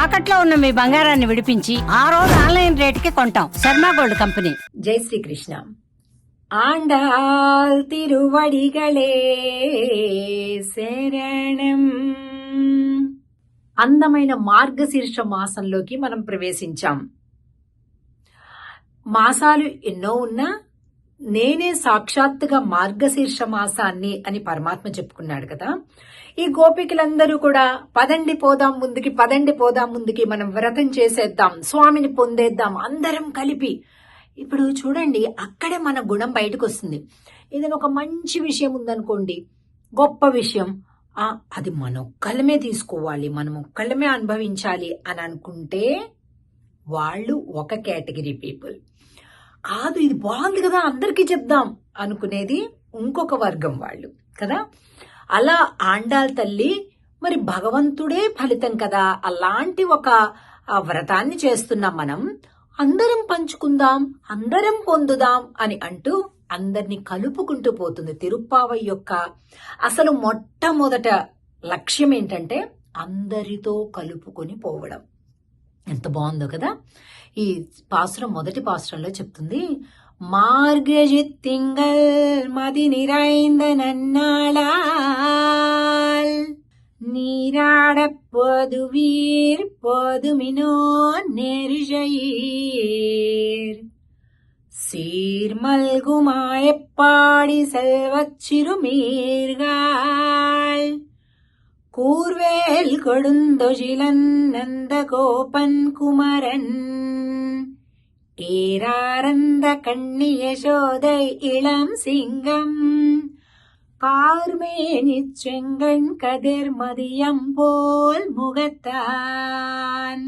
తాకట్లో ఉన్న మీ బంగారాన్ని విడిపించి ఆ రోజు ఆన్లైన్ రేటుకి కొంటాం. Sharma gold company. జై శ్రీకృష్ణ. ఆండాల్ తిరువడిగలే శరణం. అందమైన మార్గశీర్ష మాసంలోకి మనం ప్రవేశించాం. మాసాలు ఎన్నో ఉన్నా నేనే సాక్షాత్తుగా మార్గశీర్ష మాసాన్ని అని పరమాత్మ చెప్పుకున్నాడు కదా. ఈ గోపికలందరూ కూడా పదండి పోదాం ముందుకి, మనం వ్రతం చేసేద్దాం, స్వామిని పొందేద్దాం అందరం కలిపి. ఇప్పుడు చూడండి, అక్కడే మన గుణం బయటకు వస్తుంది. ఏదైనా ఒక మంచి విషయం ఉందనుకోండి, గొప్ప విషయం, అది మనొక్కళ్ళమే తీసుకోవాలి, మనం ఒక్కళ్ళమే అనుభవించాలి అని అనుకుంటే వాళ్ళు ఒక కేటగిరీ పీపుల్. కాదు, ఇది బాగుంది కదా అందరికీ చెప్దాం అనుకునేది ఇంకొక వర్గం వాళ్ళు కదా. అలా ఆండాల్ తల్లి మరి భగవంతుడే ఫలితం కదా, అలాంటి ఒక వ్రతాన్ని చేస్తున్నాం మనం. అందరం పంచుకుందాం, అందరం పొందుదాం అని అంటూ అందరినీ కలుపుకుంటూ పోతుంది. తిరుప్పావై యొక్క అసలు మొట్టమొదట లక్ష్యం ఏంటంటే అందరితో కలుపుకొని పోవడం. ఎంత బాగుందో కదా. ఈ పాసురం మొదటి పాసురంలో చెప్తుంది, మార్గజిత్ తింగల్ మది నిరైంద నన్నాళాల్ நீராட பொதுவீர் பொதுமினோ நெருஜயீர் சீர்மல்குமாயப்பாடி செல்வச் சிறுமீர்கள் கூர்வேல் கொடுந்தொழிலன் நந்த கோபன் குமரன் ஏராரந்த கண்ணி யசோதை இளம் சிங்கம் கார்மேனிச் செங்கண் கதிர் மதியம் போல் முகத்தான்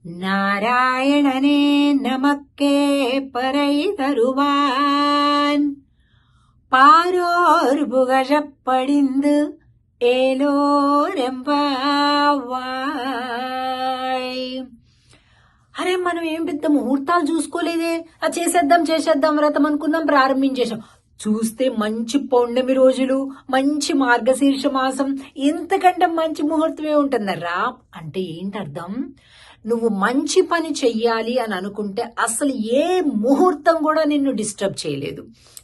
நாராயணனே நமக்கே பறை தருவான் பாரோர் புகழப்படிந்து ఏలోరెంబావాయ్. అరే, మనం ఏం పెద్ద ముహూర్తాలు చూసుకోలేదే, చేసేద్దాం వ్రతం అనుకున్నాం, ప్రారంభించేసాం. చూస్తే మంచి పౌర్ణమి రోజులు, మంచి మార్గశీర్ష మాసం, ఇంతకంటే మంచి ముహూర్తమే ఉంటుందరా. అంటే ఏంటి అర్థం? నువ్వు మంచి పని చెయ్యాలి అని అనుకుంటే అసలు ఏ ముహూర్తం కూడా నిన్ను డిస్టర్బ్ చేయలేదు.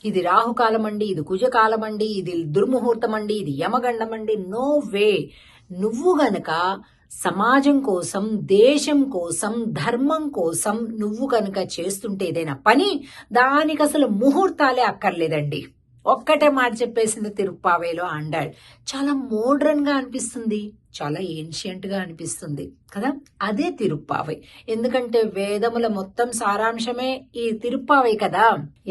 ఇది రాహుకాలం అండి, ఇది కుజకాలం అండి, ఇది దుర్ముహూర్తం అండి, ఇది యమగండం అండి, నో వే. నువ్వు గనక సమాజం కోసం, దేశం కోసం, ధర్మం కోసం నువ్వు కనుక చేస్తుంటే ఏదైనా పని, దానికి అసలు ముహూర్తాలే అక్కర్లేదండి. ఒక్కటే మాట చెప్పేసింది తిరుప్పావైలో ఆండాళ్. చాలా మోడ్రన్ గా అనిపిస్తుంది, చాలా ఏన్షియంట్ గా అనిపిస్తుంది కదా. అదే తిరుప్పావై. ఎందుకంటే వేదముల మొత్తం సారాంశమే ఈ తిరుప్పావై కదా.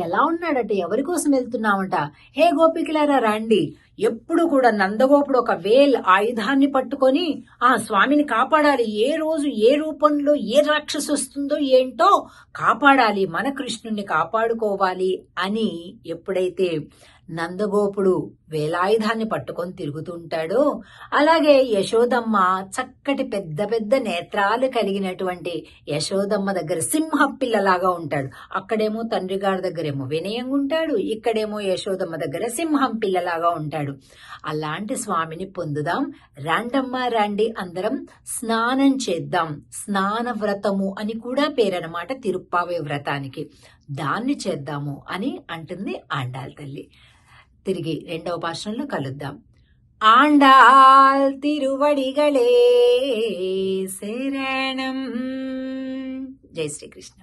ఎలా ఉన్నాడట, ఎవరి కోసం వెళ్తున్నామంట? హే గోపికలారా రండి. ఎప్పుడు కూడా నందగోపుడు ఒక ఆయుధాన్ని పట్టుకొని ఆ స్వామిని కాపాడాలి. ఏ రోజు ఏ రూపంలో ఏ రాక్షసు వస్తుందో ఏంటో కాపాడాలి, మన కృష్ణుణ్ణి కాపాడుకోవాలి అని ఎప్పుడైతే నందగోపుడు వేలాయుధాన్ని పట్టుకొని తిరుగుతుంటాడో, అలాగే యశోదమ్మ చక్కటి పెద్ద పెద్ద నేత్రాలు కలిగినటువంటి యశోదమ్మ దగ్గర సింహ పిల్లలాగా ఉంటాడు. అక్కడేమో తండ్రి గారి దగ్గరేమో వినయంగా ఉంటాడు, ఇక్కడేమో యశోదమ్మ దగ్గర సింహం పిల్లలాగా ఉంటాడు. అలాంటి స్వామిని పొందుదాం. రండమ్మా రండి, అందరం స్నానం చేద్దాం. స్నాన వ్రతము అని కూడా పేరనమాట తిరుప్పావై వ్రతానికి. దాన్ని చేద్దాము అని అంటుంది ఆండాళ్ తల్లి. తిరిగి రెండవ పాఠంలో కలుద్దాం. ఆండాల్ తిరువడిగలే శరణం. జై శ్రీకృష్ణ.